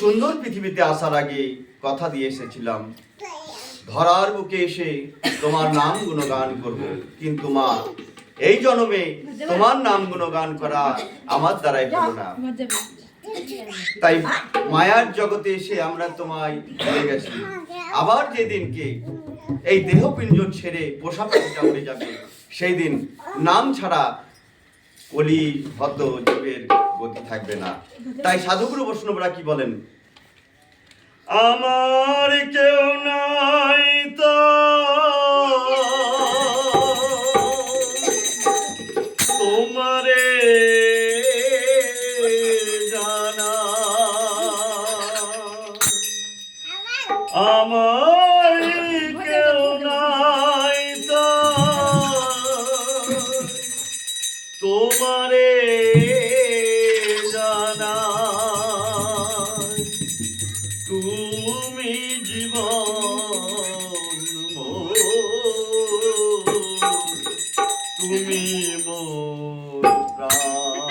সুন্দর পৃথিবীতে আসার আগে কথা দিয়ে এসেছিলাম, ধরার বুকে এসে তোমার নাম গুণগান করব। কিন্তু মা, এই জন্মে তোমার নাম গুণগান করা আমার দ্বারাই হলো না। তাই মায়ার জগতে এসে আমরা তোমায় ভুলে গেছি। আবার যেদিনকে এই দেহপিণ্ড ছেড়ে পোষা পাখিটা উড়ে যাবে, সেই দিন নাম ছাড়া কলি হত জীবের গতি থাকবে না। তাই সাধুগুরু বৈষ্ণবরা কি বলেন? আমার কেউ নাই তো তোমারে জানা, আমার কেউ নাই তো তোমারে জানা, তুমি জীবন মোর, তুমি মোর প্রাণ।